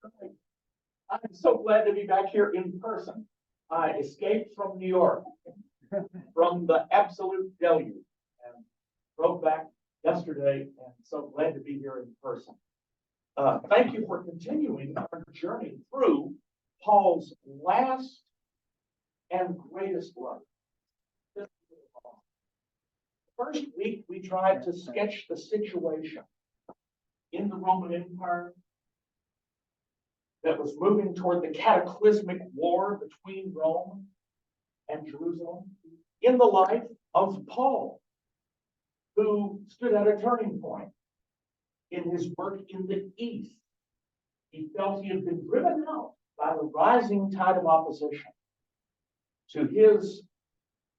I'm so glad to be back here in person. I escaped from New York, from the absolute deluge, and drove back yesterday, and so glad to be here in person. Thank you for continuing our journey through Paul's last and greatest letter. First week, we tried to sketch the situation in the Roman Empire that was moving toward the cataclysmic war between Rome and Jerusalem in the life of Paul, who stood at a turning point in his work in the East. He felt he had been driven out by the rising tide of opposition to his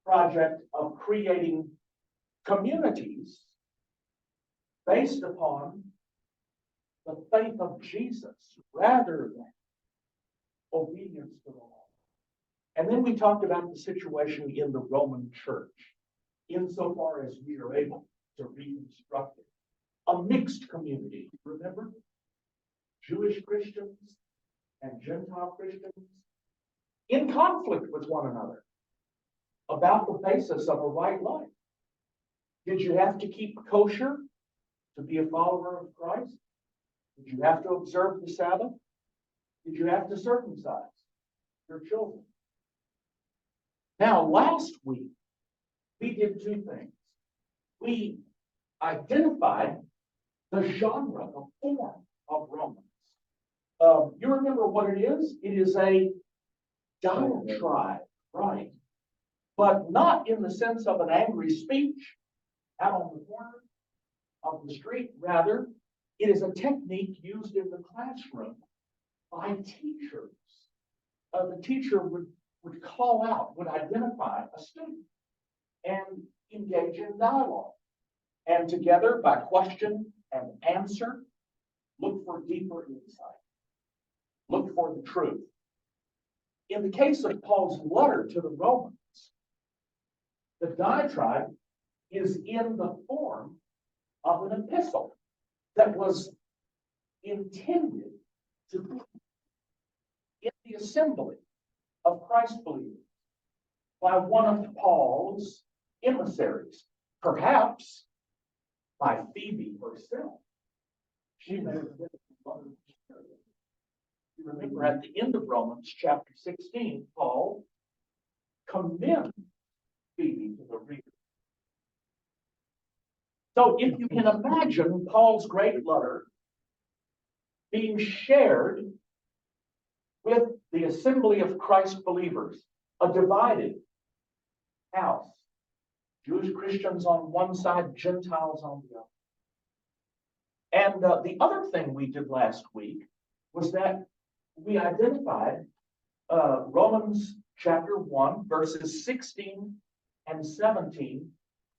project of creating communities based upon the faith of Jesus rather than obedience to the law. And then we talked about the situation in the Roman church, insofar as we are able to reconstruct it. A mixed community, remember? Jewish Christians and Gentile Christians in conflict with one another about the basis of a right life. Did you have to keep kosher to be a follower of Christ? Did you have to observe the Sabbath? Did you have to circumcise your children? Now, last week, we did two things. We identified the genre, the form of Romans. You remember what it is? It is a diatribe, right? But not in the sense of an angry speech out on the corner of the street. Rather, it is a technique used in the classroom by teachers. The teacher would call out, would identify a student and engage in dialogue. And together, by question and answer, look for deeper insight. Look for the truth. In the case of Paul's letter to the Romans, the diatribe is in the form of an epistle that was intended to be in the assembly of Christ believers by one of Paul's emissaries, perhaps by Phoebe herself. She may have been the mother of the Spirit. You remember at the end of Romans chapter 16, Paul commends Phoebe to the reader. So if you can imagine Paul's great letter being shared with the assembly of Christ believers, a divided house, Jewish Christians on one side, Gentiles on the other. And the other thing we did last week was that we identified Romans chapter 1, verses 16 and 17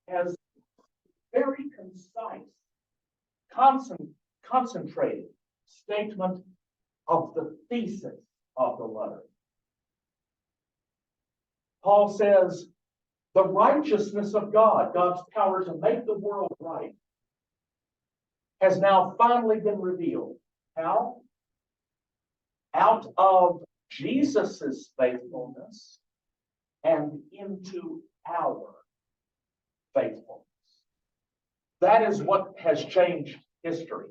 as very concise, concentrated statement of the thesis of the letter. Paul says, the righteousness of God, God's power to make the world right, has now finally been revealed. How? Out of Jesus's faithfulness and into our faithfulness. That is what has changed history.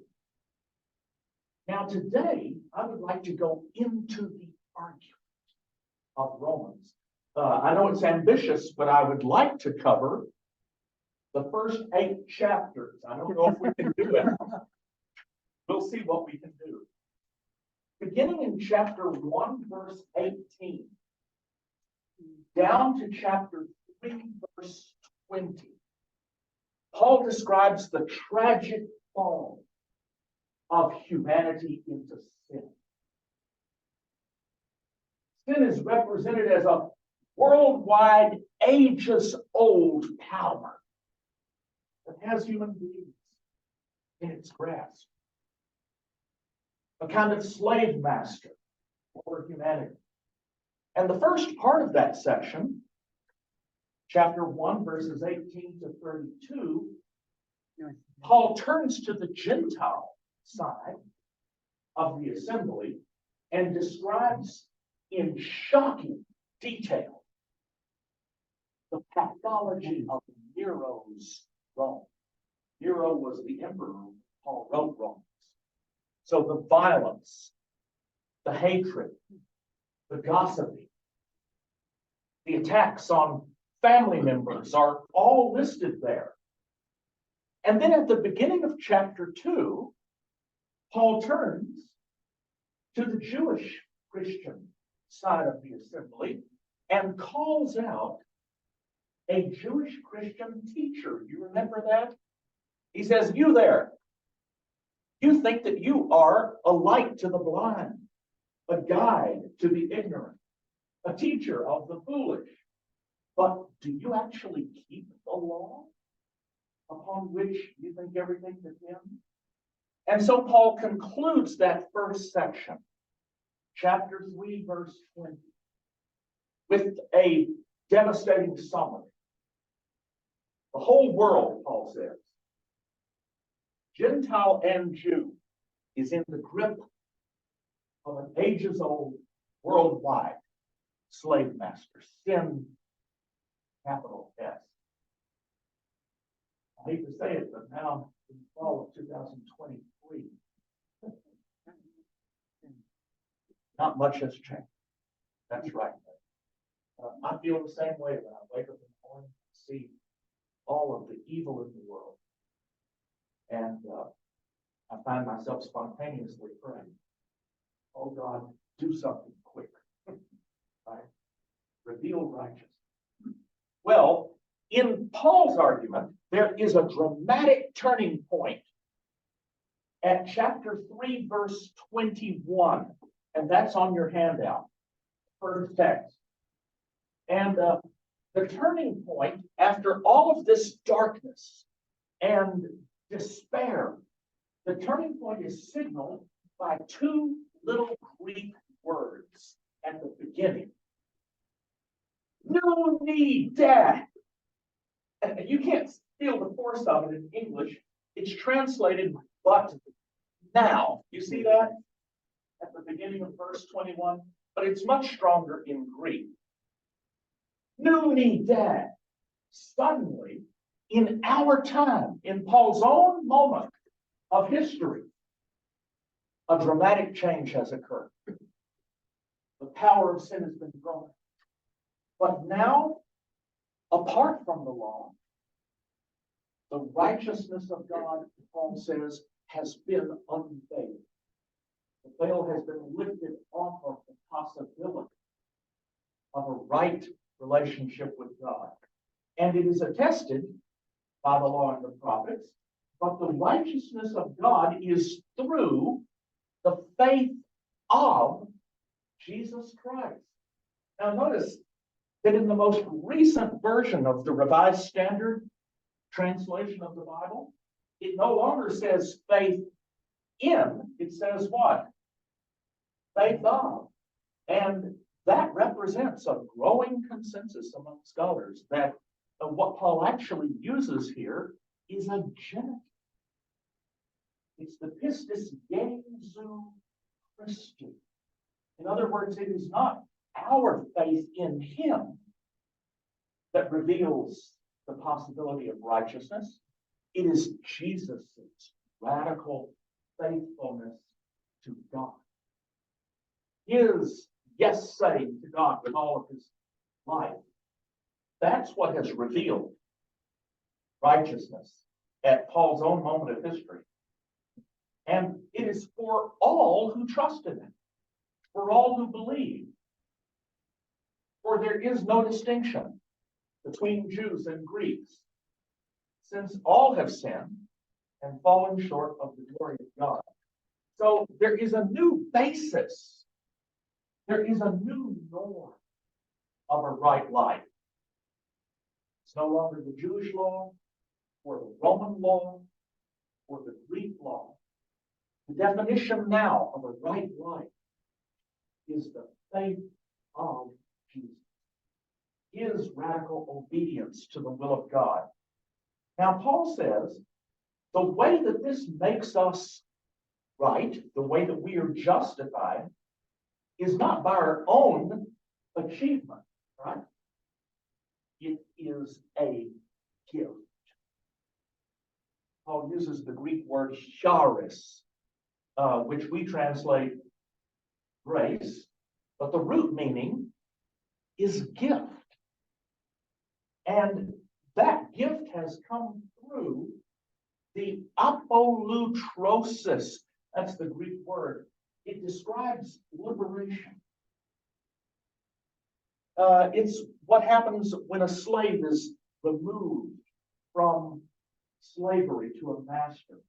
Now today, I would like to go into the argument of Romans. I know it's ambitious, but I would like to cover the first 8 chapters. I don't know if we can do it. We'll see what we can do. Beginning in chapter 1, verse 18, down to chapter 3, verse 20, Paul describes the tragic fall of humanity into sin. Sin is represented as a worldwide, ages-old power that has human beings in its grasp. A kind of slave master over humanity. And the first part of that section, chapter 1, verses 18 to 32, Paul turns to the Gentile side of the assembly and describes in shocking detail the pathology of Nero's Rome. Nero was the emperor Paul wrote Romans. So the violence, the hatred, the gossiping, the attacks on family members are all listed there. And then at the beginning of chapter 2, Paul turns to the Jewish Christian side of the assembly and calls out a Jewish Christian teacher. You remember that? He says, "You there, you think that you are a light to the blind, a guide to the ignorant, a teacher of the foolish. But do you actually keep the law upon which you think everything depends?" And so Paul concludes that first section, chapter 3, verse 20, with a devastating summary. The whole world, Paul says, Gentile and Jew, is in the grip of an ages-old, worldwide slave master, sin, capital S. I hate to say it, but now in the fall of 2023, not much has changed. That's right. I feel the same way when I wake up in the morning and see all of the evil in the world. And I find myself spontaneously praying, "Oh God, do something quick." Right? Reveal righteousness. Well, in Paul's argument, there is a dramatic turning point at chapter 3, verse 21. And that's on your handout, first text. And the turning point, after all of this darkness and despair, the turning point is signaled by two little Greek words at the beginning. No need, Dad. And you can't feel the force of it in English. It's translated, but now. You see that at the beginning of verse 21? But it's much stronger in Greek. No need, Dad. Suddenly, in our time, in Paul's own moment of history, a dramatic change has occurred. The power of sin has been broken. But now, apart from the law, the righteousness of God, Paul says, has been unveiled. The veil has been lifted off of the possibility of a right relationship with God. And it is attested by the law and the prophets, but the righteousness of God is through the faith of Jesus Christ. Now notice that in the most recent version of the Revised Standard translation of the Bible, it no longer says faith in, it says what? Faith of. And that represents a growing consensus among scholars that what Paul actually uses here is a genitive. It's the pistis Jesu Christi. In other words, it is not our faith in him that reveals the possibility of righteousness. It is Jesus' radical faithfulness to God. His yes saying to God with all of his life. That's what has revealed righteousness at Paul's own moment of history. And it is for all who trust in him, for all who believe. For there is no distinction between Jews and Greeks, since all have sinned and fallen short of the glory of God. So there is a new basis. There is a new norm of a right life. It's no longer the Jewish law or the Roman law or the Greek law. The definition now of a right life is the faith of Jesus. His radical obedience to the will of God. Now, Paul says the way that this makes us right, the way that we are justified, is not by our own achievement, right? It is a gift. Paul uses the Greek word charis, which we translate grace, but the root meaning is gift. And that gift has come through the apolutrosis. That's the Greek word. It describes liberation. It's what happens when a slave is removed from slavery to a master.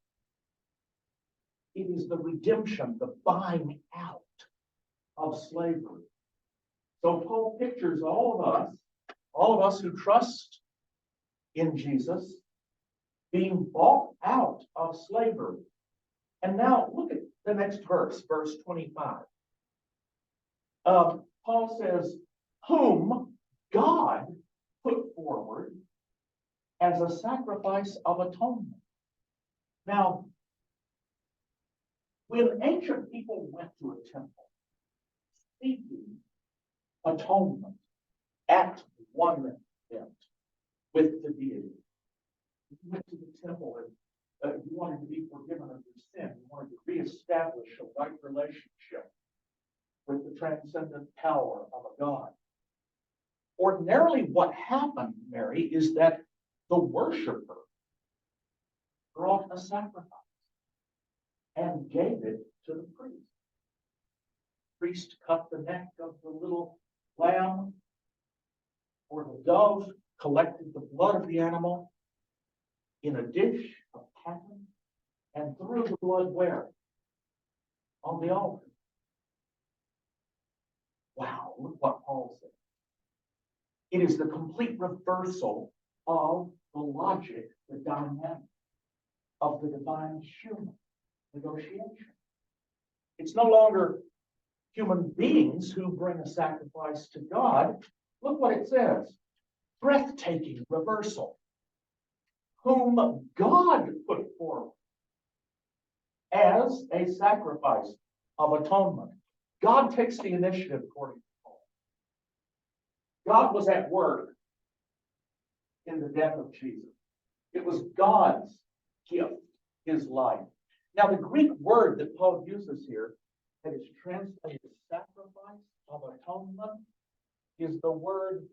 It is the redemption, the buying out of slavery. So Paul pictures all of us who trust in Jesus, being bought out of slavery. And now look at the next verse, verse 25. Paul says, whom God put forward as a sacrifice of atonement. Now, when ancient people went to a temple seeking atonement at one event with the deity, you went to the temple and you wanted to be forgiven of your sin. You wanted to reestablish a right relationship with the transcendent power of a God. Ordinarily, what happened, Mary, is that the worshiper brought a sacrifice and gave it to the priest. The priest cut the neck of the little lamb or the dove, collected the blood of the animal in a dish of pattern, and threw the blood where? On the altar. Wow, look what Paul said. It is the complete reversal of the logic, the dynamic of the divine human negotiation. It's no longer human beings who bring a sacrifice to God. Look what it says. Breathtaking reversal. Whom God put forward as a sacrifice of atonement. God takes the initiative according to Paul. God was at work in the death of Jesus. It was God's gift, his life. Now, the Greek word that Paul uses here that is translated sacrifice of atonement is the word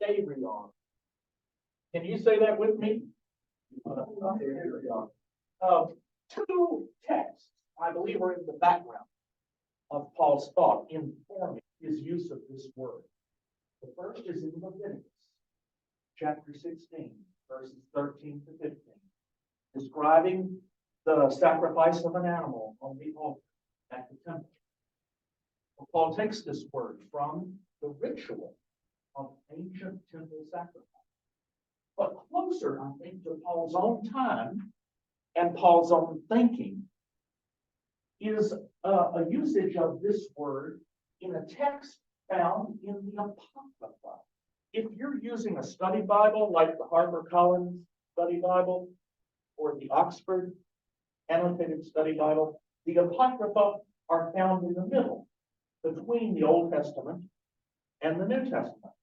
Epistle. Can you say that with me? Two texts, I believe, are in the background of Paul's thought, informing his use of this word. The first is in Leviticus, chapter 16, verses 13 to 15, describing the sacrifice of an animal on the altar at the temple. Well, Paul takes this word from the ritual of ancient temple sacrifice. But closer, I think, to Paul's own time and Paul's own thinking is a usage of this word in a text found in the Apocrypha. If you're using a study Bible like the HarperCollins Study Bible or the Oxford Annotated Study Bible, the Apocrypha are found in the middle between the Old Testament and the New Testament.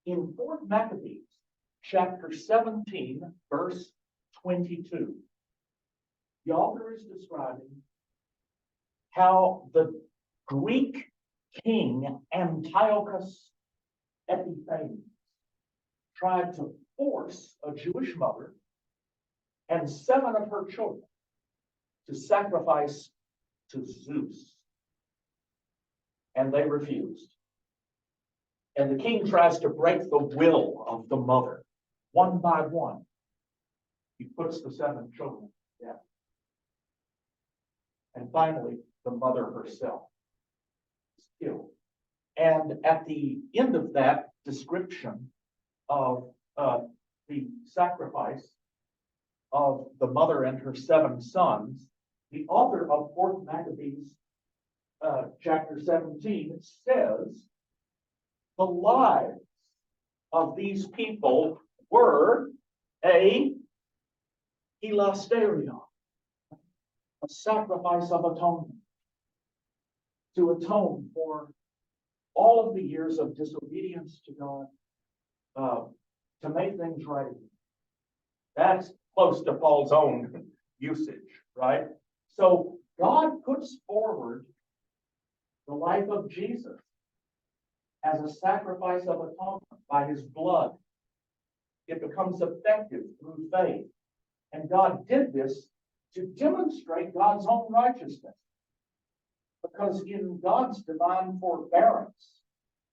In 4 Maccabees, chapter 17, verse 22, the author is describing how the Greek king Antiochus Epiphanes tried to force a Jewish mother and 7 of her children to sacrifice to Zeus. And they refused. And the king tries to break the will of the mother, one by one. He puts the 7 children to death. And finally, the mother herself is killed. And at the end of that description of the sacrifice of the mother and her 7 sons, the author of 4 Maccabees, chapter 17, says the lives of these people were a hilasterion, a sacrifice of atonement, to atone for all of the years of disobedience to God, to make things right again. That's close to Paul's own usage, right? So God puts forward the life of Jesus as a sacrifice of atonement by his blood. It becomes effective through faith. And God did this to demonstrate God's own righteousness. Because in God's divine forbearance,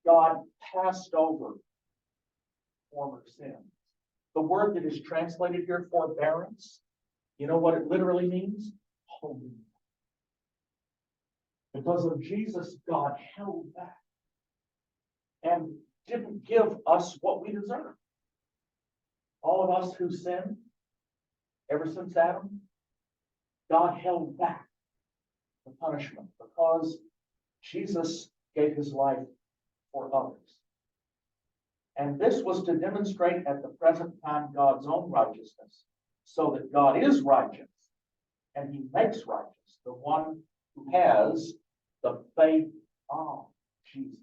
God passed over former sins. The word that is translated here, forbearance, you know what it literally means? Holiness. Because of Jesus, God held back and didn't give us what we deserve. All of us who sinned, ever since Adam, God held back the punishment because Jesus gave his life for others. And this was to demonstrate at the present time God's own righteousness, so that God is righteous and he makes righteous the one who has the faith of Jesus.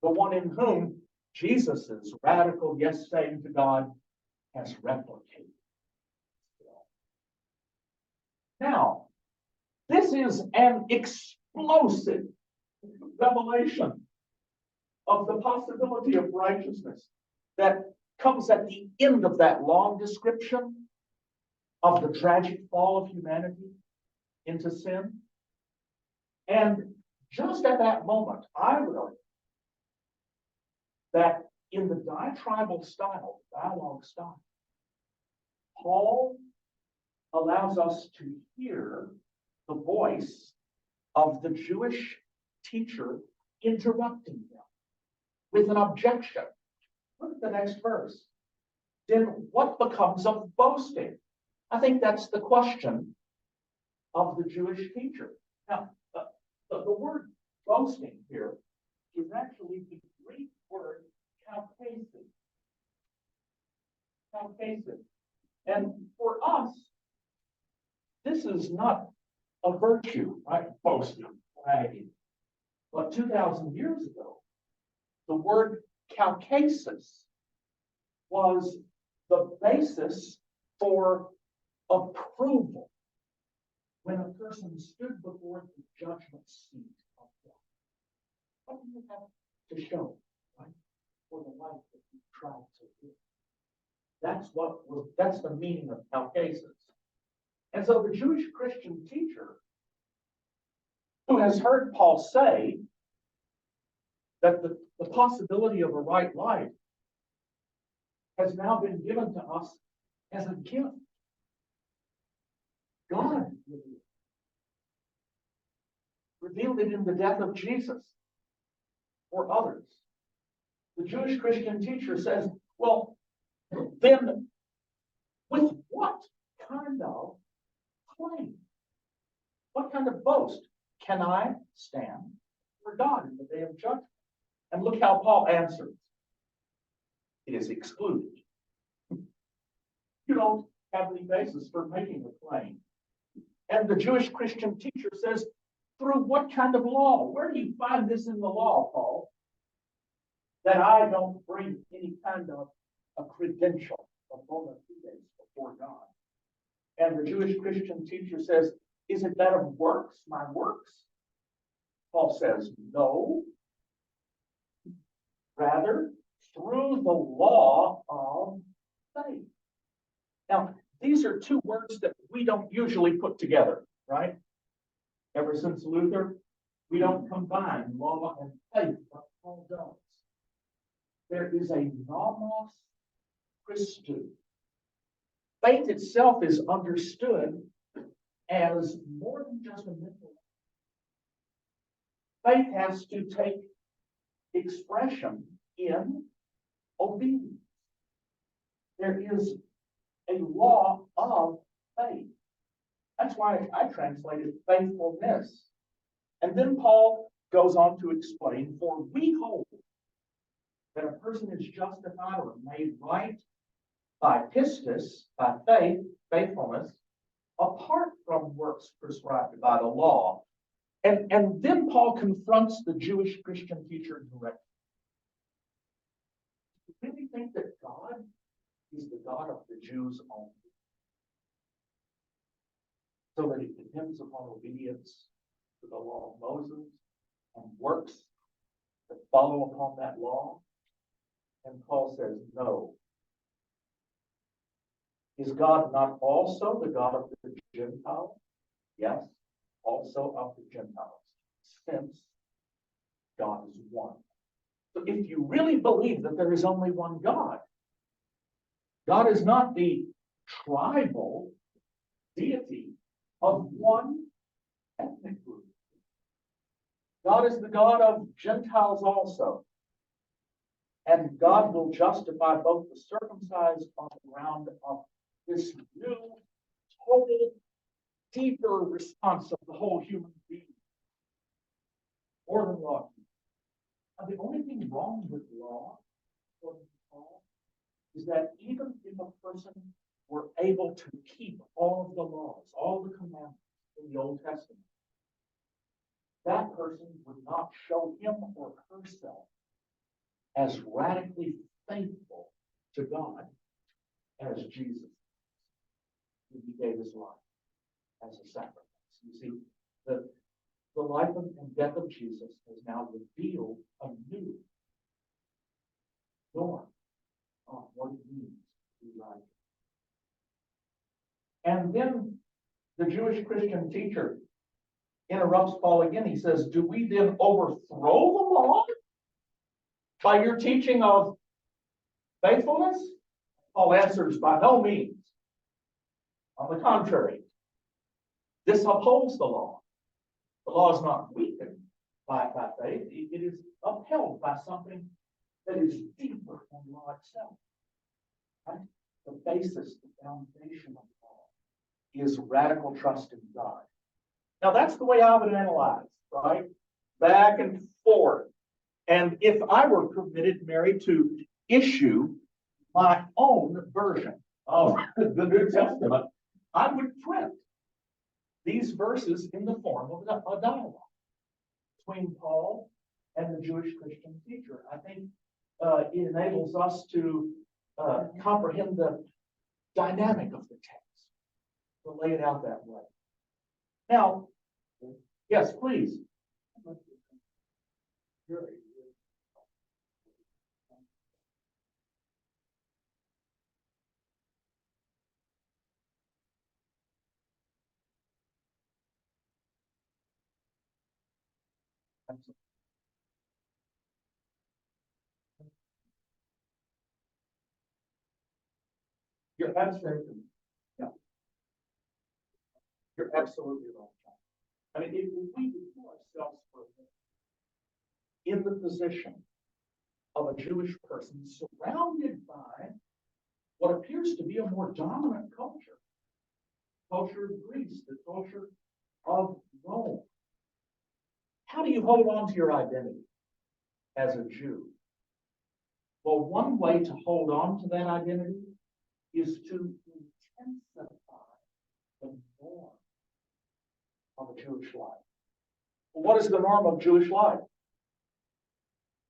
The one in whom Jesus' radical yes saying to God has replicated. Now, this is an explosive revelation of the possibility of righteousness that comes at the end of that long description of the tragic fall of humanity into sin. And just at that moment, I would argue that in the diatribe style, dialogue style, Paul allows us to hear the voice of the Jewish teacher interrupting them with an objection. Look at the next verse. Then what becomes of boasting? I think that's the question of the Jewish teacher. Now, the word boasting here is actually the Greek word kaukasis. Kaukasis. And for us, this is not a virtue, right? Boasting, bragging. But 2,000 years ago, the word kaukasis was the basis for approval when a person stood before the judgment seat of God. What do you have to show, right, for the life that you tried to live? That's the meaning of kaukasis. And so the Jewish Christian teacher who has heard Paul say that the possibility of a right life has now been given to us as a gift. God revealed it in the death of Jesus for others. The Jewish Christian teacher says, well, then with what kind of claim? What kind of boast can I stand for God in the day of judgment? And look how Paul answers. It is excluded. You don't have any basis for making a claim. And the Jewish Christian teacher says, through what kind of law? Where do you find this in the law, Paul? That I don't bring any kind of a credential of bona fides before God. And the Jewish Christian teacher says, is it that of works, my works? Paul says, no. Rather, through the law of faith. Now, these are two words that we don't usually put together, right? Ever since Luther, we don't combine law and faith, but Paul does. There is a nomos Christou. Faith itself is understood as more than just a mental. Faith has to take expression in obedience. There is a law of faith. That's why I translated faithfulness. And then Paul goes on to explain, for we hold that a person is justified or made right by pistis, by faith, faithfulness apart from works prescribed by the law. And then Paul confronts the Jewish Christian teacher directly. Do you really think that God is the God of the Jews only? So that it depends upon obedience to the law of Moses and works that follow upon that law? And Paul says, no. Is God not also the God of the Gentiles? Yes, also of the Gentiles, since God is one. So if you really believe that there is only one God, God is not the tribal deity of one ethnic group. God is the God of Gentiles also. And God will justify both the circumcised on the ground of this new, total, deeper response of the whole human being. More than law. And the only thing wrong with law, according to Paul, is that even if a person were able to keep all of the laws, all the commandments in the Old Testament, that person would not show him or herself as radically faithful to God as Jesus. He gave his life as a sacrifice. You see, the life and death of Jesus has now revealed a new norm of what it means to be righteous. And then the Jewish Christian teacher interrupts Paul again. He says, do we then overthrow the law by your teaching of faithfulness? Paul answers, by no means. On the contrary, this upholds the law. The law is not weakened by faith. It is upheld by something that is deeper than law itself. Right? The basis, the foundation of the law is radical trust in God. Now, that's the way I would analyze, right? Back and forth. And if I were permitted, Mary, to issue my own version of the New Testament, I would print these verses in the form of a dialogue between Paul and the Jewish Christian teacher. I think it enables us to comprehend the dynamic of the text, to lay it out that way. Now, yes, please. You're absolutely, yeah. You're absolutely right. I mean, if we would put ourselves for a minute in the position of a Jewish person surrounded by what appears to be a more dominant culture, culture of Greece, the culture of Rome. How do you hold on to your identity as a Jew? Well, one way to hold on to that identity is to intensify the norm of a Jewish life. Well, what is the norm of Jewish life?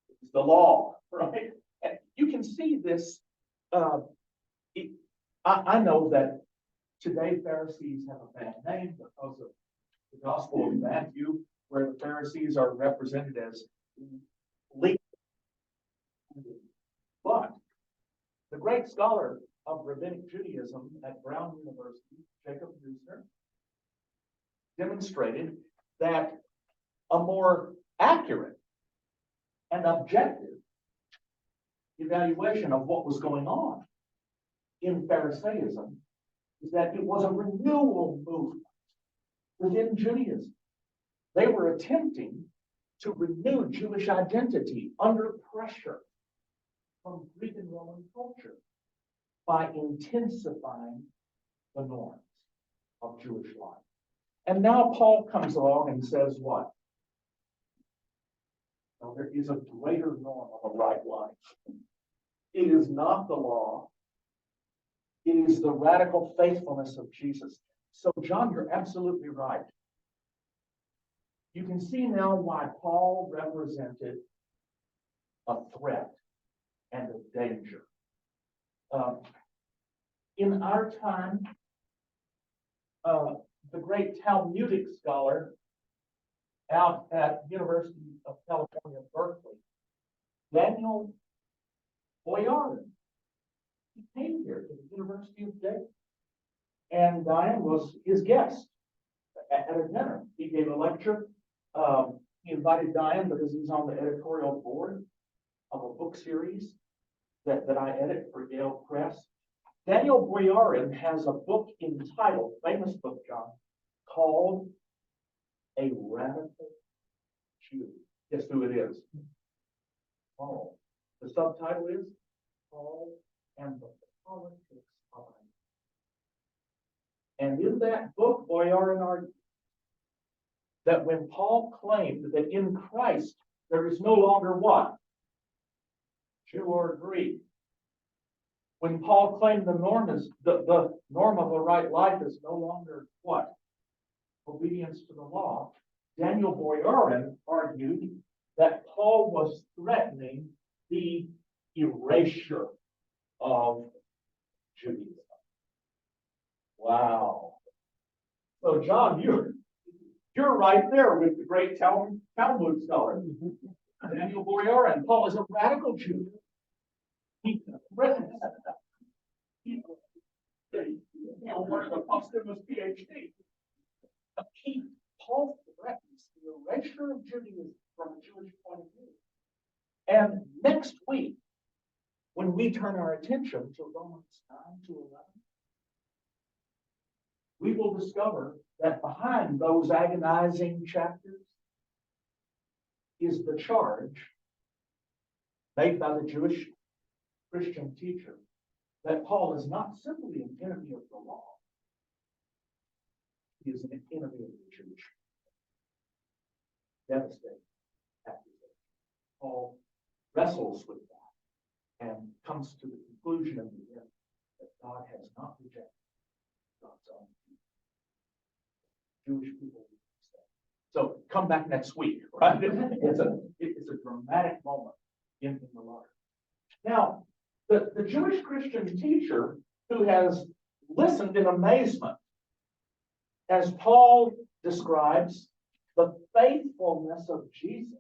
It's the law, right? And you can see this. I know that today Pharisees have a bad name because of the Gospel of Matthew, where the Pharisees are represented as legal. But the great scholar of Rabbinic Judaism at Brown University, Jacob Neusner, demonstrated that a more accurate and objective evaluation of what was going on in Pharisaism is that it was a renewal movement within Judaism. They were attempting to renew Jewish identity under pressure from Greek and Roman culture by intensifying the norms of Jewish life. And now Paul comes along and says what? Now, there is a greater norm of a right life. It is not the law. It is the radical faithfulness of Jesus. So, John, you're absolutely right. You can see now why Paul represented a threat and a danger. In our time, the great Talmudic scholar out at University of California, Berkeley, Daniel Boyarin, he came here to the University of Dayton, and Diane was his guest at a dinner. He gave a lecture. He invited Diane because he's on the editorial board of a book series that I edit for Yale Press. Daniel Boyarin has a book entitled, famous book, John, called A Radical Jew. Guess who it is? Paul. The subtitle is Paul and the Politics of It. And in that book, Boyarin argued that when Paul claimed that in Christ there is no longer what? Jew or Greek. When Paul claimed the norm of a right life is no longer what? Obedience to the law. Daniel Boyarin argued that Paul was threatening the erasure of Judaism. Wow. So, John, you're right there with the great Talmud scholar, Daniel Boyarin. Paul is a radical Jew. He threatens. He awarded a posthumous PhD. Paul threatens the erasure of Judaism from a Jewish point of view. And next week, when we turn our attention to Romans 9 to 11, we will discover that behind those agonizing chapters is the charge made by the Jewish Christian teacher that Paul is not simply an enemy of the law, he is an enemy of the Jewish. Devastating accusation. Paul wrestles with that and comes to the conclusion in the end that God has not rejected God's own people. Jewish people. So come back next week, right? It's a dramatic moment in the life. Now, the Jewish Christian teacher who has listened in amazement as Paul describes the faithfulness of Jesus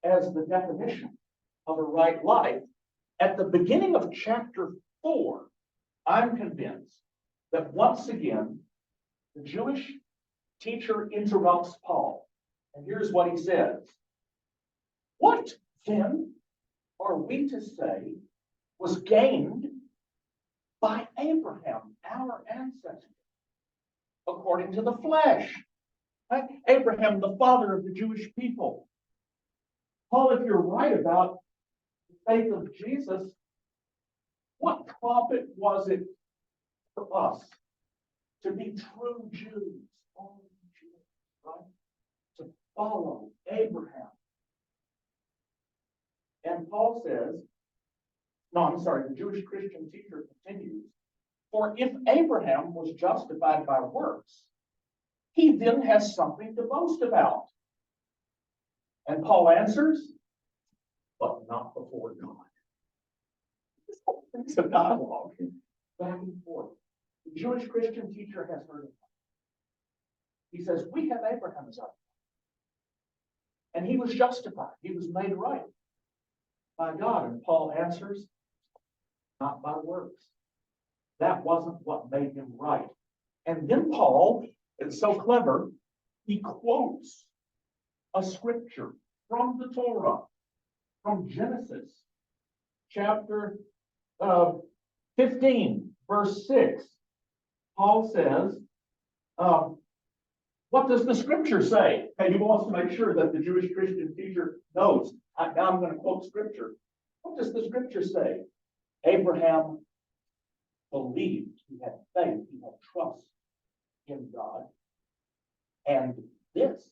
as the definition of a right life. At the beginning of chapter 4, I'm convinced that once again, the Jewish teacher interrupts Paul. And here's what he says. What then are we to say was gained by Abraham, our ancestor, according to the flesh? Right? Abraham, the father of the Jewish people. Paul, if you're right about the faith of Jesus, what profit was it for us to be true Jews, only Jews, right? To follow Abraham. And Paul says, the Jewish Christian teacher continues, for if Abraham was justified by works, he then has something to boast about. And Paul answers, but not before God. It's a dialogue back and forth. The Jewish Christian teacher has heard of him. He says, we have Abraham as our father. And he was justified. He was made right by God. And Paul answers, not by works. That wasn't what made him right. And then Paul, it's so clever, he quotes a scripture from the Torah, from Genesis chapter 15, verse 6. Paul says, what does the scripture say? And he wants to make sure that the Jewish Christian teacher knows. Now I'm going to quote scripture. What does the scripture say? Abraham believed, he had faith, he had trust in God, and this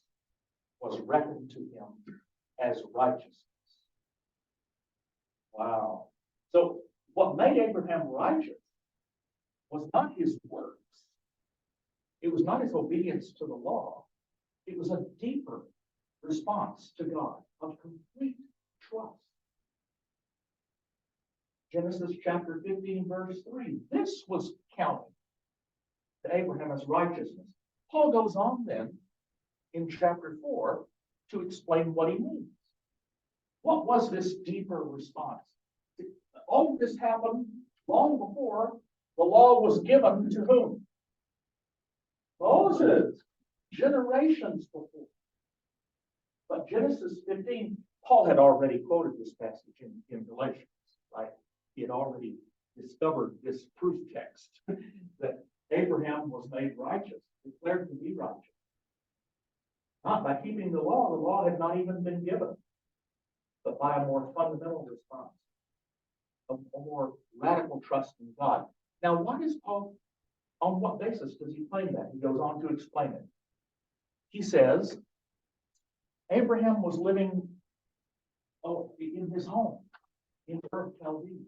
was reckoned to him as righteousness. Wow. So what made Abraham righteous was not his works. It was not his obedience to the law. It was a deeper response to God of complete trust. Genesis chapter 15, verse 3. This was counted to Abraham as righteousness. Paul goes on then in chapter 4 to explain what he means. What was this deeper response? All of this happened long before the law was given to whom? Moses, generations before. But Genesis 15, Paul had already quoted this passage in Galatians, right? He had already discovered this proof text that Abraham was made righteous, declared to be righteous. Not by keeping the law had not even been given, but by a more fundamental response, a more radical trust in God. Now, what is Paul, on what basis does he claim that? He goes on to explain it. He says, Abraham was living in his home, in Ur of Chaldees.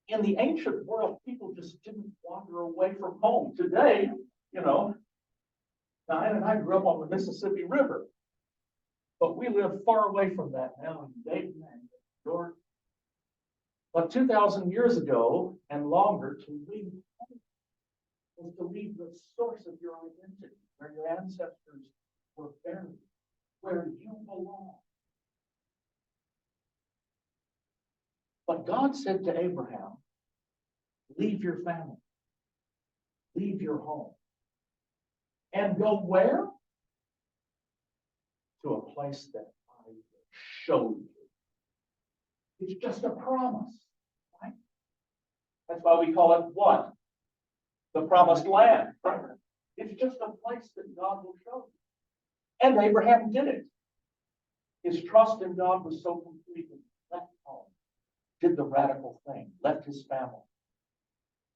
In the ancient world, people just didn't wander away from home. Today, Diane and I grew up on the Mississippi River, but we live far away from that now in Dayton and New York. But 2,000 years ago and longer, to leave home was to leave the source of your identity, where your ancestors were buried, where you belong. But God said to Abraham, leave your family, leave your home, and go where? To a place that I will show you. It's just a promise, right? That's why we call it what? The promised land. It's just a place that God will show you. And Abraham did it. His trust in God was so complete that he left home, did the radical thing, left his family,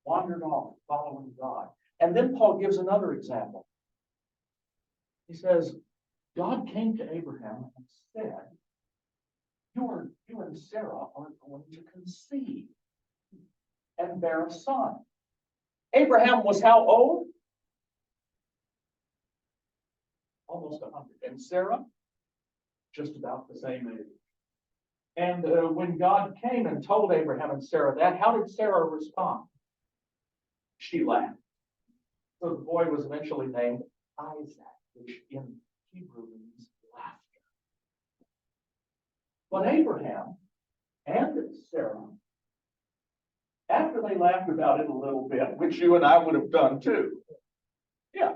wandered off following God. And then Paul gives another example. He says, God came to Abraham and said, you and Sarah are going to conceive and bear a son. Abraham was how old? Almost 100. And Sarah? Just about the same age. And when God came and told Abraham and Sarah that, how did Sarah respond? She laughed. So the boy was eventually named Isaac, which in Hebrew means laughter. But Abraham and Sarah, after they laughed about it a little bit, which you and I would have done too, yeah,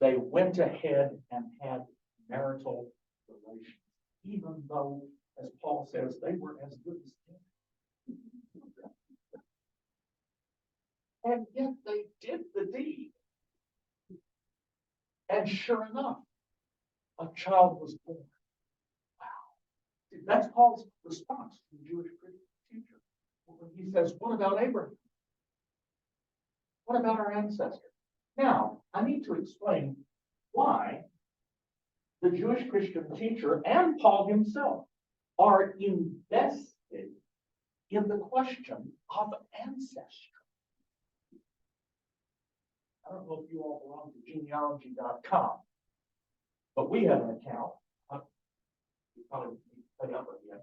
they went ahead and had marital relations, even though, as Paul says, they were as good as dead. And yet they did the deed. And sure enough, a child was born. Wow. See, that's Paul's response to the Jewish Christian teacher. When he says, what about Abraham? What about our ancestors? Now, I need to explain why the Jewish Christian teacher and Paul himself are invested in the question of ancestry. I don't know if you all belong to genealogy.com, but we have an account. You probably pay up again.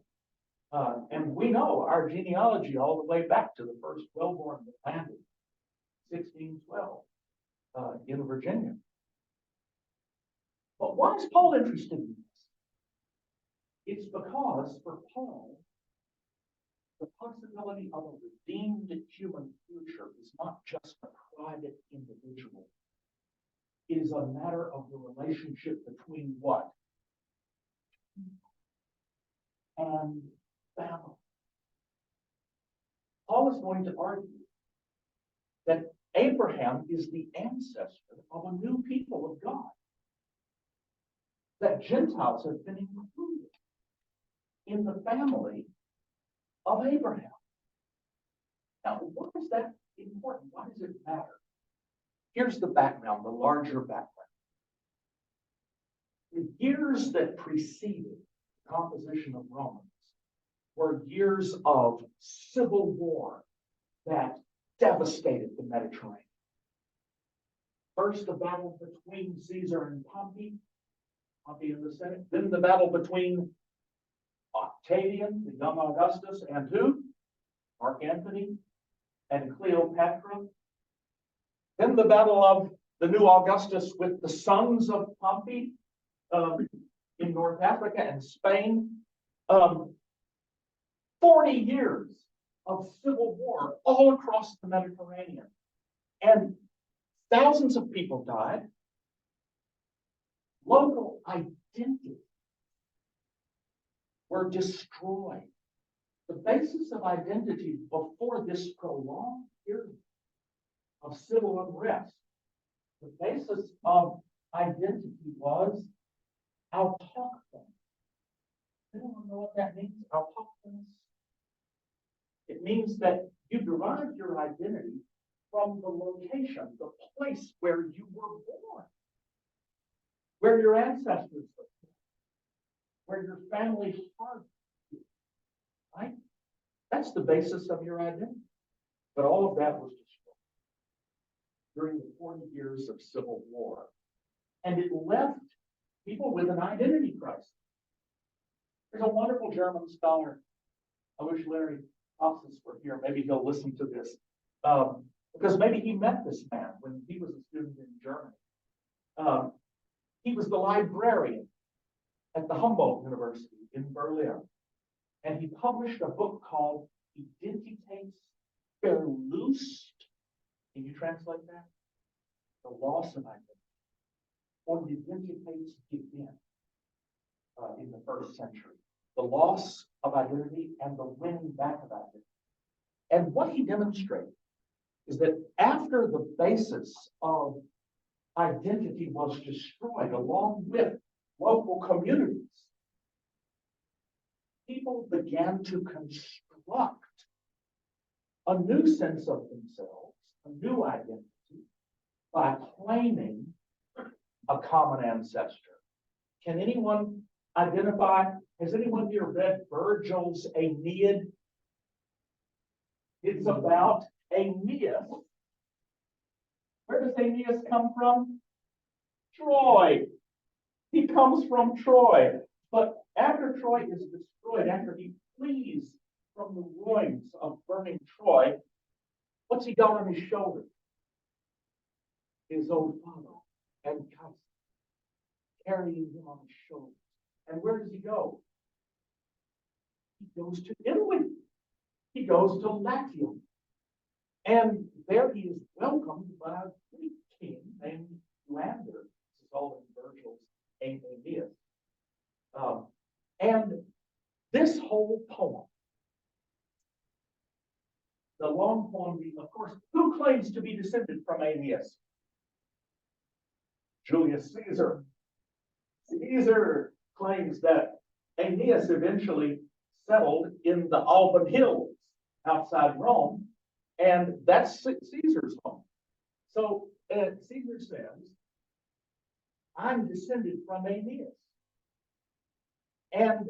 And we know our genealogy all the way back to the first Welborn that landed, 1612, in Virginia. But why is Paul interested in this? It's because for Paul, the possibility of a redeemed human future is not just a private individual. It is a matter of the relationship between what? And family. Paul is going to argue that Abraham is the ancestor of a new people of God. That Gentiles have been included in the family of Abraham. Now, why is that important? Why does it matter? Here's the background, the larger background. The years that preceded the composition of Romans, were years of civil war that devastated the Mediterranean. First, the battle between Caesar and Pompey in the Senate. Then the battle between Octavian, the young Augustus, and who? Mark Antony and Cleopatra. Then the battle of the new Augustus with the sons of Pompey in North Africa and Spain. 40 years of civil war all across the Mediterranean. And thousands of people died. Local identities were destroyed. The basis of identity before this prolonged period of civil unrest, the basis of identity was autochthon. Anyone know what that means? Autochthonous? It means that you derive your identity from the location, the place where you were born, where your ancestors were, where your family heart is, right? That's the basis of your identity. But all of that was destroyed during the 40 years of civil war. And it left people with an identity crisis. There's a wonderful German scholar. I wish Larry Hofsas were here. Maybe he'll listen to this. Because maybe he met this man when he was a student in Germany. He was the librarian at the Humboldt University in Berlin. And he published a book called Identitätsverlust. Can you translate that? The loss of identity. Or the Identitätsgewinn in the first century. The loss of identity and the winning back of identity. And what he demonstrated is that after the basis of identity was destroyed, along with local communities, people began to construct a new sense of themselves, a new identity, by claiming a common ancestor. Can anyone identify? Has anyone here read Virgil's Aeneid? It's about Aeneas. Where does Aeneas come from? Troy. He comes from Troy. But after Troy is destroyed, after he flees from the ruins of burning Troy, what's he got on his shoulder? His own father and cousin, carrying him on his shoulders. And where does he go? He goes to Italy. He goes to Latium. And there he is welcomed by a Greek king named Lander. This is all in Virgil's Aeneid. And this whole poem, the long poem, of course, who claims to be descended from Aeneas? Julius Caesar. Caesar claims that Aeneas eventually settled in the Alban Hills outside Rome, and that's Caesar's home. So Caesar says, I'm descended from Aeneas. And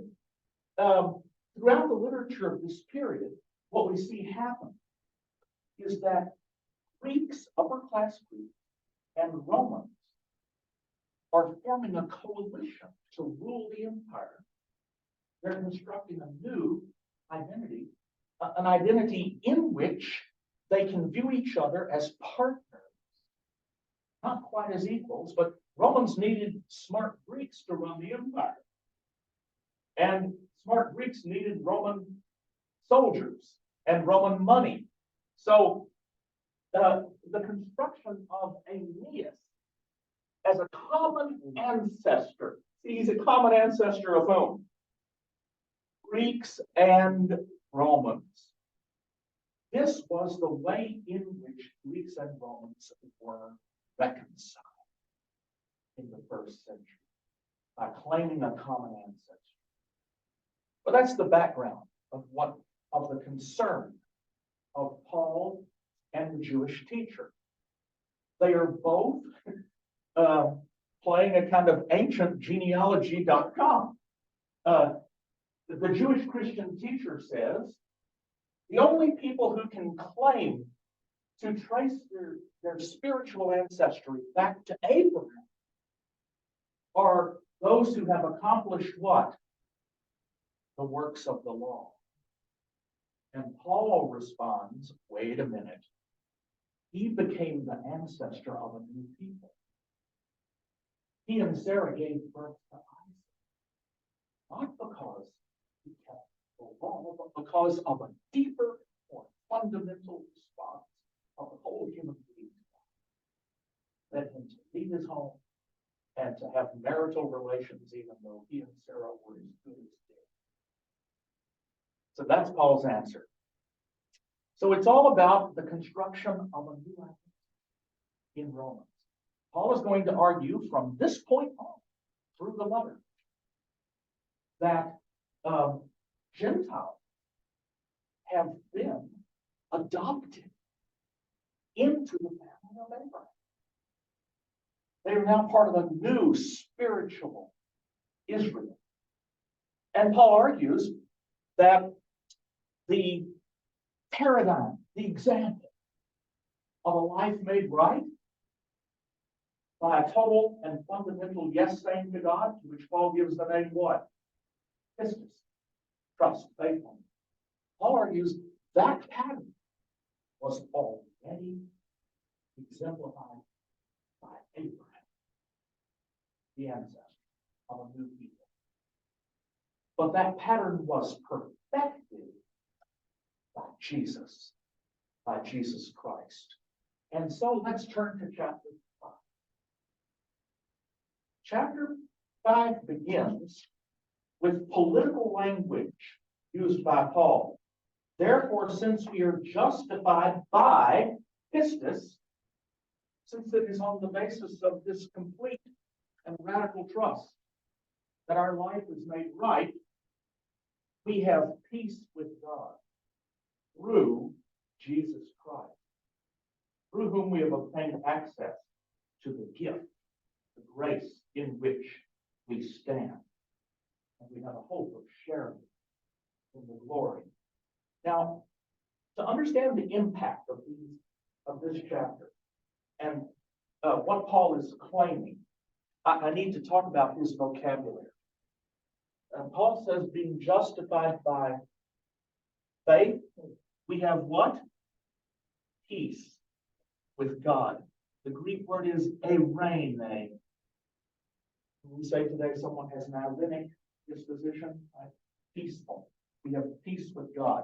throughout the literature of this period, what we see happen is that Greeks, upper class Greeks, and Romans are forming a coalition to rule the empire. They're constructing a new identity, an identity in which they can view each other as partners, not quite as equals, but Romans needed smart Greeks to run the empire. And smart Greeks needed Roman soldiers and Roman money. So the construction of Aeneas as a common ancestor. See, he's a common ancestor of whom? Greeks and Romans. This was the way in which Greeks and Romans were reconciled in the first century, by claiming a common ancestor. But that's the background of the concern of Paul and the Jewish teacher. They are both playing a kind of ancient genealogy.com. The Jewish Christian teacher says the only people who can claim to trace their spiritual ancestry back to Abraham are those who have accomplished what? The works of the law. And Paul responds, wait a minute. He became the ancestor of a new people. He and Sarah gave birth to Isaac, not because he kept the law, but because of a deeper, more fundamental response of the whole human being led him to leave his home and to have marital relations, even though he and Sarah were as good as dead. So that's Paul's answer. So it's all about the construction of a new identity in Romans. Paul is going to argue from this point on, through the letter, that Gentiles have been adopted into the family of Abraham. They are now part of a new spiritual Israel. And Paul argues that the paradigm, the example of a life made right by a total and fundamental yes saying to God, to which Paul gives the name what? Pistis, trust, faithfulness. Paul argues that pattern was already exemplified by Abraham, the ancestor of a new people. But that pattern was perfected by Jesus Christ. And so let's turn to chapter 5. Chapter 5 begins with political language used by Paul. Therefore, since we are justified by pistis, since it is on the basis of this complete and radical trust that our life is made right, we have peace with God through Jesus Christ, through whom we have obtained access to the gift, the grace in which we stand. And we have a hope of sharing in the glory. Now, to understand the impact of this chapter and what Paul is claiming, I need to talk about his vocabulary. Paul says, being justified by faith, we have what? Peace with God. The Greek word is eirene. We say today someone has an irenic disposition, right? Peaceful. We have peace with God.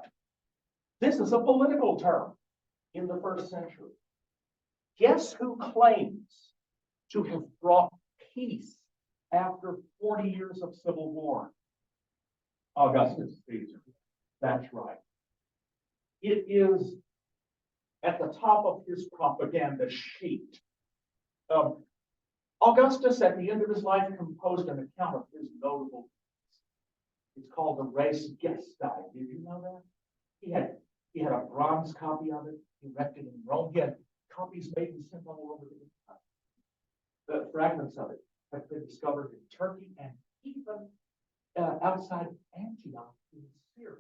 This is a political term in the first century. Guess who claims to have brought peace after 40 years of civil war? Augustus Caesar. That's right. It is at the top of his propaganda sheet. Augustus, at the end of his life, composed an account of his notable deeds. It's called the Res Gestae. Did you know that? He had a bronze copy of it erected in Rome. He had copies made and sent all over the world. Fragments of it have been discovered in Turkey and even outside Antioch in Syria.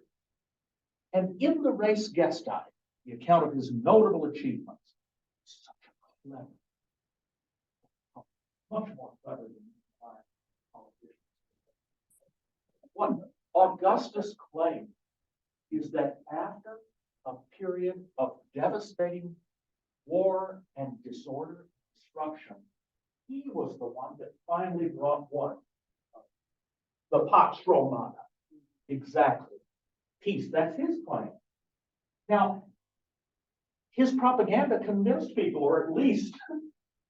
And in the Res Gestae, the account of his notable achievements, such a clever, much more clever than our politicians. What Augustus claimed is that after a period of devastating war and disorder and destruction, he was the one that finally brought what? The Pax Romana. Exactly. Peace. That's his claim. Now, his propaganda convinced people, or at least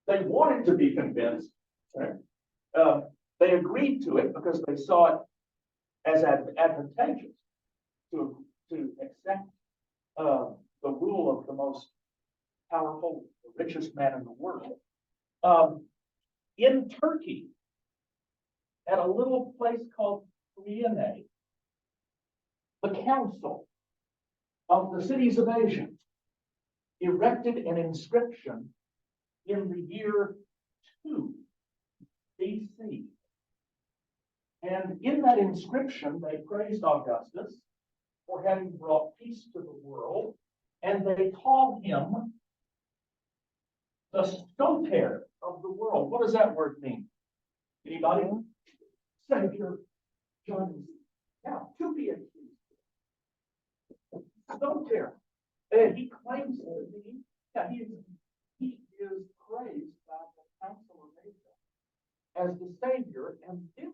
they wanted to be convinced. Right? They agreed to it because they saw it as advantageous to accept the rule of the most powerful, the richest man in the world. In Turkey, at a little place called Priene, the council of the cities of Asia erected an inscription in the year 2 BC And in that inscription, they praised Augustus for having brought peace to the world, and they called him the Soter of the world. What does that word mean? Anybody? Savior, John. Now, two PhDs. Soter. He claims to be, he is praised by the council of Asia as the Savior, and then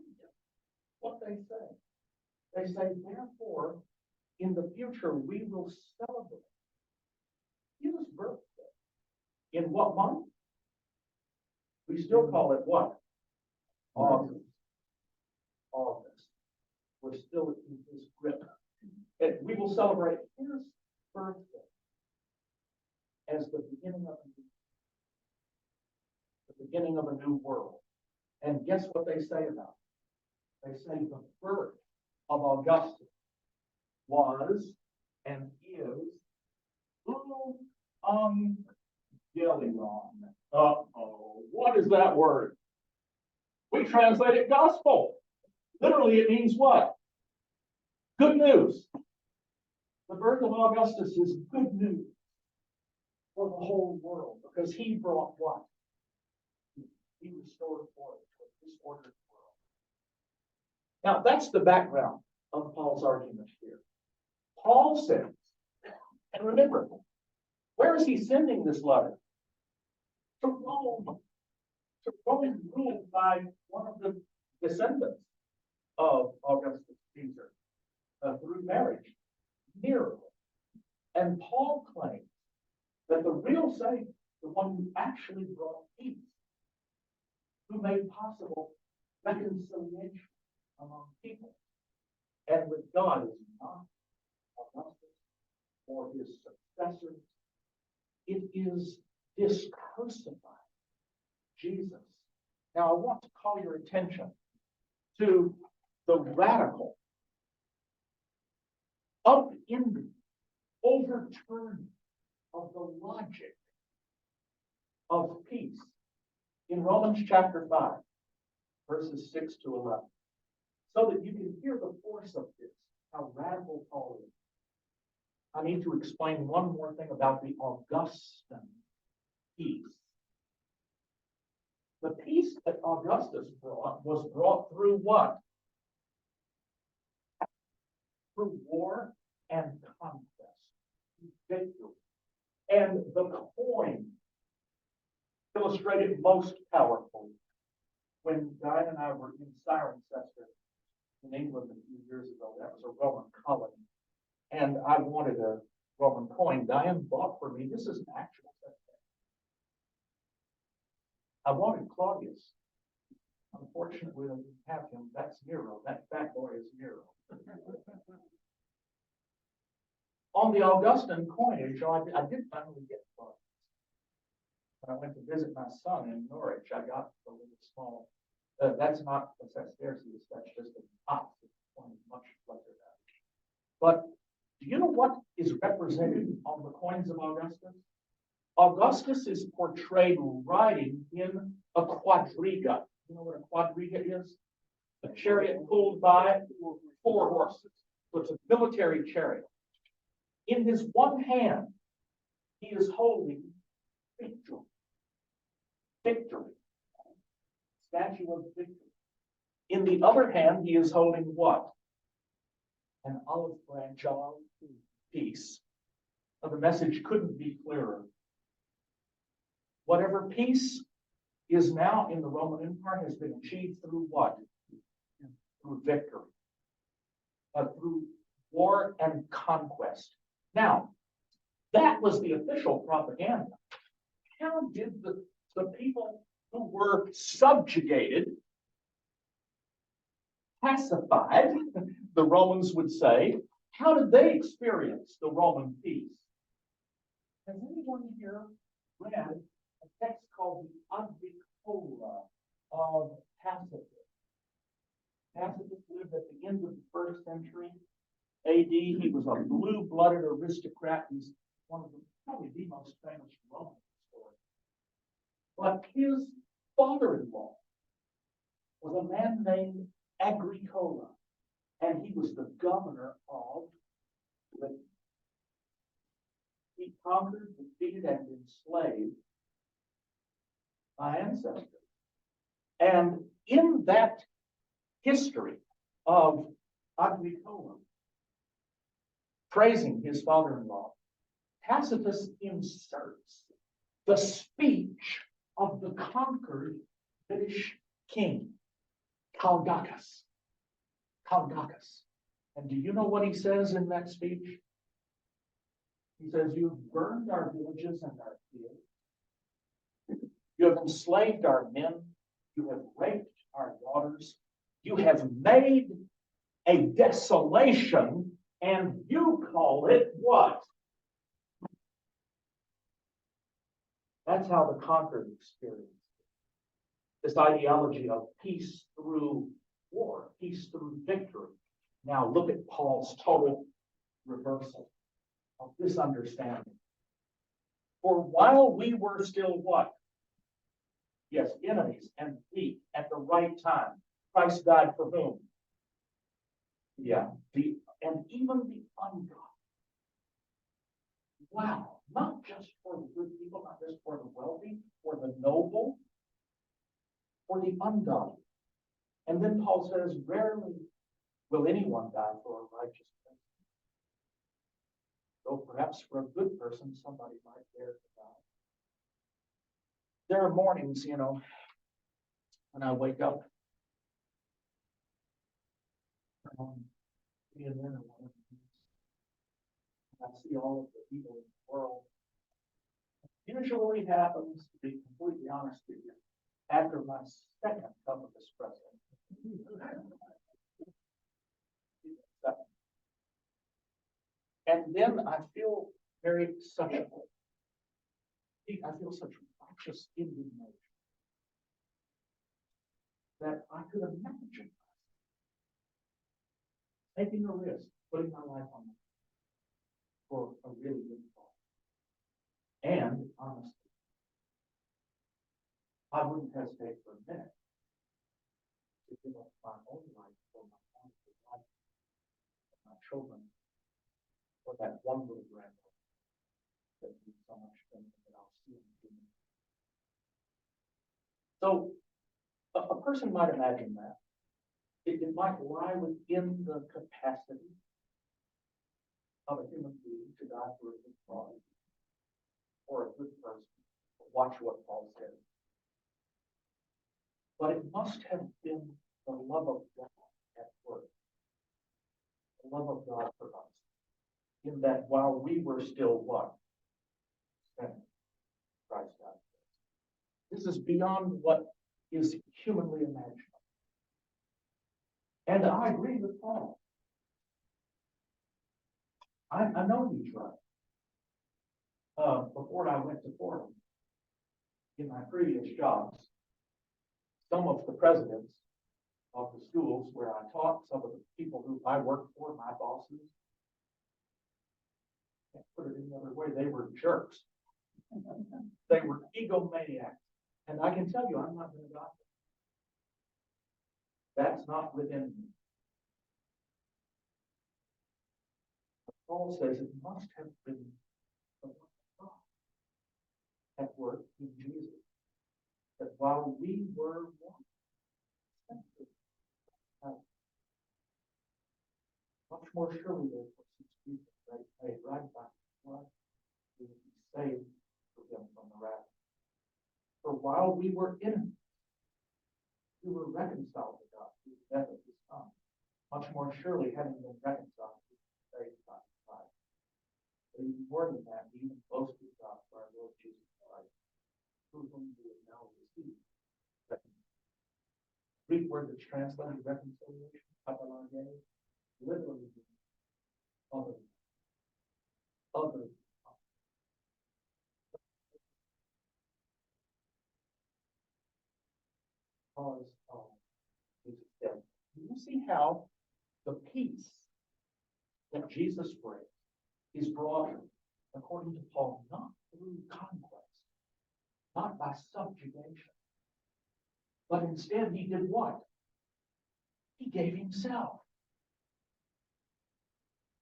what they say. They say, therefore, in the future, we will celebrate his birthday. In what month? We still call it what? August. August. We're still in his grip. And we will celebrate his birthday as the beginning of a new world. And guess what they say about it? They say the birth of Augustus was and is Evangelion. Uh-oh. What is that word? We translate it gospel. Literally, it means what? Good news. The birth of Augustus is good news for the whole world because he brought what? He restored order to a disordered world. Now, that's the background of Paul's argument here. Paul says, and remember, where is he sending this letter? To Rome. To Rome, ruled by one of the descendants of Augustus Caesar through marriage, Nero. And Paul claims that the real Savior, the one who actually brought peace, who made possible reconciliation among people and with God, is not Augustus or his successors. It is this crucified Jesus. Now, I want to call your attention to the radical, upending, overturning of the logic of peace in Romans chapter 5, verses 6 to 11, so that you can hear the force of this, how radical Paul is. I need to explain one more thing about the Augustan peace. The peace that Augustus brought was brought through what? Through war and conquest, victory. And the coin illustrated most powerfully when Diane and I were in Cirencester in England a few years ago. That was a Roman colony. And I wanted a Roman coin. Diane bought for me. This is an actual thing. I wanted Claudius. Unfortunately, I didn't have him. That's Nero. That fat boy is Nero. On the Augustan coinage, I did finally get Claudius. When I went to visit my son in Norwich, I got a little small. That's not a sesterces. That's just an ox. It's much larger than that. But do you know what is represented on the coins of Augustus? Augustus is portrayed riding in a quadriga. You know what a quadriga is? A chariot pulled by 4 horses. So it's a military chariot. In his one hand, he is holding victory. Victory. Statue of victory. In the other hand, he is holding what? An olive branch of peace. Now, the message couldn't be clearer. Whatever peace is now in the Roman Empire has been achieved through what? Through victory. Through war and conquest. Now, that was the official propaganda. How did the people who were subjugated, pacified, the Romans would say, how did they experience the Roman peace? Has anyone here read a text called the Agricola of Tacitus? Tacitus lived at the end of the 1st century AD. He was a blue-blooded aristocrat. He's one of the, probably the most famous Roman historians. But his father-in-law was a man named Agricola, and he was the governor of Britain. He conquered, defeated, and enslaved my ancestors. And in that history of Agricola praising his father-in-law, Tacitus inserts the speech of the conquered British king, Calgacus. Calgacus. And do you know what he says in that speech? He says, "You've burned our villages and our fields. You have enslaved our men. You have raped our daughters. You have made a desolation, and you call it what?" That's how the conquered experience this ideology of peace through war, peace through victory. Now look at Paul's total reversal of this understanding. For while we were still what? Yes, enemies and weak at the right time, Christ died for whom? Yeah, and even the ungodly. Wow, not just for the good people, not just for the wealthy, for the noble, for the ungodly. And then Paul says, rarely will anyone die for a righteous person. Though perhaps for a good person, somebody might dare to die. There are mornings, when I wake up, I see all of the people in the world. It usually happens, to be completely honest with you, after my second cup of espresso. And then I feel such righteous indignation that I could imagine taking a risk, putting my life on it for a really good cause. And honestly, I wouldn't hesitate for a minute to give up my own life for my family's life, for my children, for that one little granddaughter that needs so much things that I'll see in a few minutes. So a person might imagine that. It might lie within the capacity of a human being to die for a good cause or a good person. Watch what Paul says. But it must have been the love of God at work. The love of God for us. In that while we were still what? Sinners, Christ died for us. This is beyond what is humanly imaginable. And I agree with Paul. I know he's right. Before I went to Portland, in my previous jobs, some of the presidents of the schools where I taught, some of the people who I worked for, my bosses, can't put it any other way, they were jerks. They were egomaniacs. And I can tell you, I'm not going to die. That's not within me. But Paul says it must have been the love of God at work in Jesus. That while we were one, much more surely therefore, since Jesus paid right by his blood, we would be saved from the wrath. For while we were enemies, we were reconciled to God through the death of his Son. Much more surely, having been reconciled, we would be saved by his life. But even more than that, we even boast with God for our Lord Jesus Christ, through whom we have now received reconciliation. Greek word that's translated reconciliation, katalage, literally means other. Because of Jesus' death. You see how the peace that Jesus brings is brought, according to Paul, not through conquest, not by subjugation, but instead he did what? He gave himself.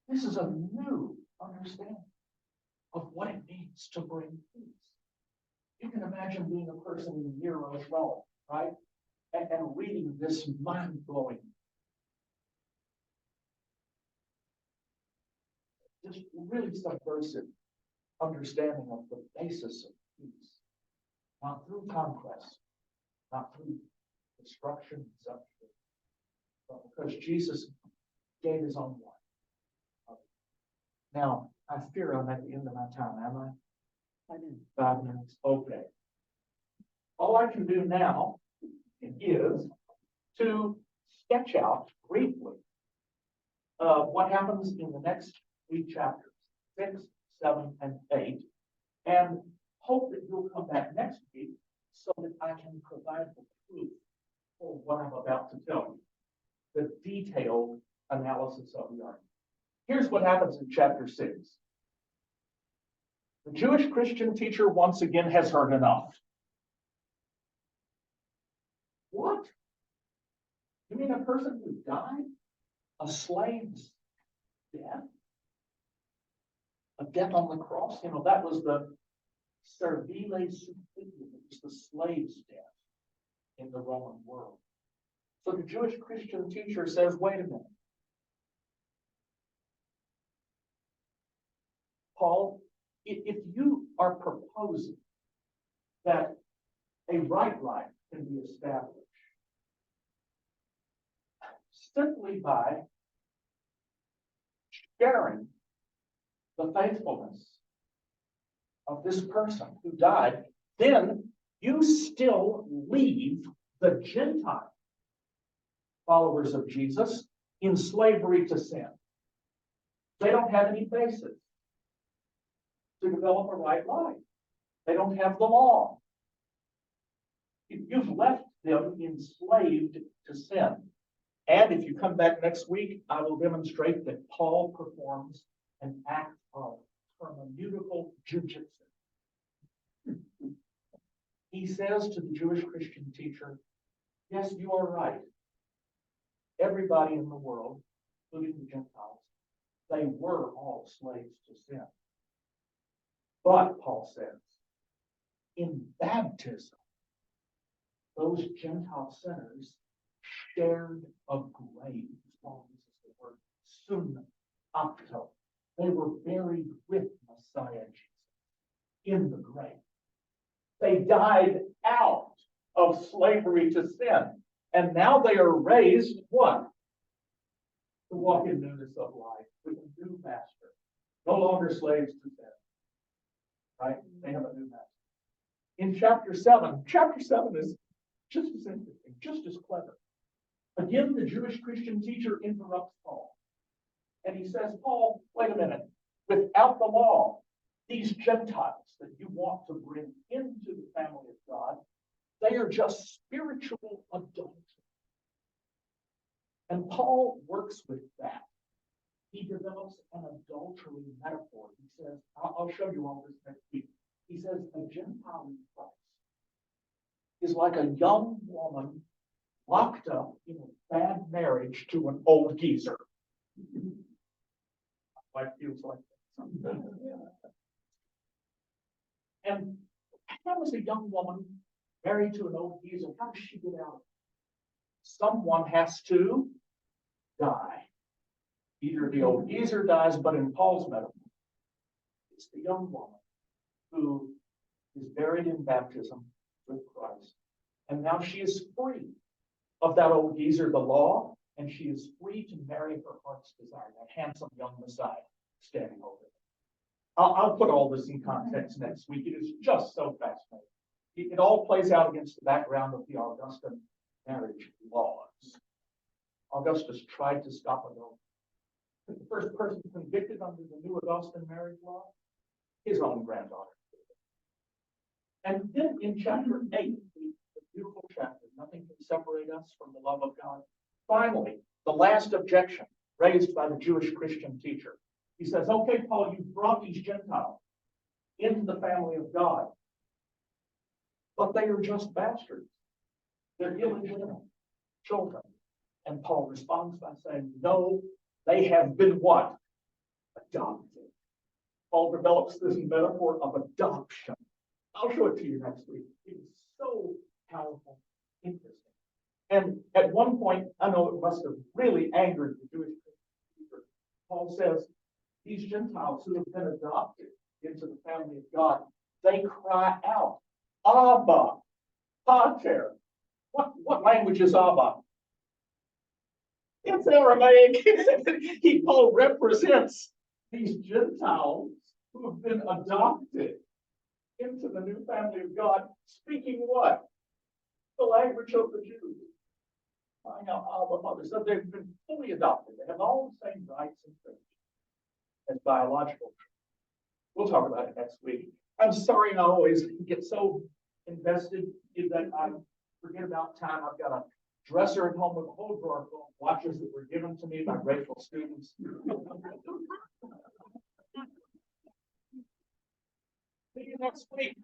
This is a new understanding of what it means to bring peace. You can imagine being a person in Nero's Rome, right? And reading this mind-blowing, just really subversive understanding of the basis of peace. Not through conquest, not through destruction and such, but because Jesus gave his own life. Now, I fear I'm at the end of my time, am I? I do. 5 minutes. Okay. All I can do now is to sketch out briefly what happens in the next 3 chapters, 6, 7, and 8, and hope that you'll come back next week so that I can provide the proof for what I'm about to tell you, the detailed analysis of the argument. Here's what happens in chapter 6. The Jewish Christian teacher once again has heard enough. What? You mean a person who died? A slave's death? A death on the cross? You know, that was the servile suicidium. It was the slave's death in the Roman world. So the Jewish Christian teacher says, wait a minute. Paul, if you are proposing that a right life can be established simply by sharing the faithfulness of this person who died, then you still leave the Gentile followers of Jesus in slavery to sin. They don't have any basis to develop a right life. They don't have the law. You've left them enslaved to sin. And if you come back next week, I will demonstrate that Paul performs an act of hermeneutical jujitsu. He says to the Jewish Christian teacher, yes, you are right. Everybody in the world, including the Gentiles, they were all slaves to sin. But, Paul says, in baptism, those Gentile sinners shared a grave. Paul uses the word sun acto. They were buried with Messiah Jesus in the grave. They died out of slavery to sin. And now they are raised, what? To walk in newness of life with a new master. No longer slaves to sin. Right? They have a new master. In chapter 7 is just as interesting, just as clever. Again, the Jewish Christian teacher interrupts Paul. And he says, Paul, wait a minute. Without the law, these Gentiles that you want to bring into the family of God, they are just spiritual adultery. And Paul works with that. He develops an adultery metaphor. He says, I'll show you all this next week. He says, a Gentile in Christ is like a young woman locked up in a bad marriage to an old geezer. My wife feels like that. And how is a young woman married to an old geezer? How does she get out of it? Someone has to die. Either the old geezer dies, but in Paul's metaphor, it's the young woman who is buried in baptism with Christ. And now she is free of that old geezer, the law, and she is free to marry her heart's desire, that handsome young Messiah standing over there. I'll put all this in context next week. It is just so fascinating. It all plays out against the background of the Augustan marriage laws. Augustus tried to stop adultery. The first person convicted under the new Augustan marriage law, his own granddaughter. And then in chapter 8, the beautiful chapter, nothing can separate us from the love of God. Finally, the last objection raised by the Jewish Christian teacher. He says, okay, Paul, you've brought these Gentiles into the family of God, but they are just bastards. They're illegitimate children. And Paul responds by saying, no, they have been what? Adopted. Paul develops this metaphor of adoption. I'll show it to you next week. It's so powerful, interesting. And at one point, I know it must have really angered the Jewish people. Paul says, these Gentiles who have been adopted into the family of God, they cry out, Abba, Pater. What language is Abba? It's Aramaic. Paul represents these Gentiles who have been adopted into the new family of God, speaking what? The language of the Jews. Crying out, Abba, Father. So they've been fully adopted. They have all the same rights and privileges as biological. We'll talk about it next week. I'm sorry I always get so invested in that I forget about time. I've got a dresser at home with a whole drawer full of watches that were given to me by grateful students. See you next week.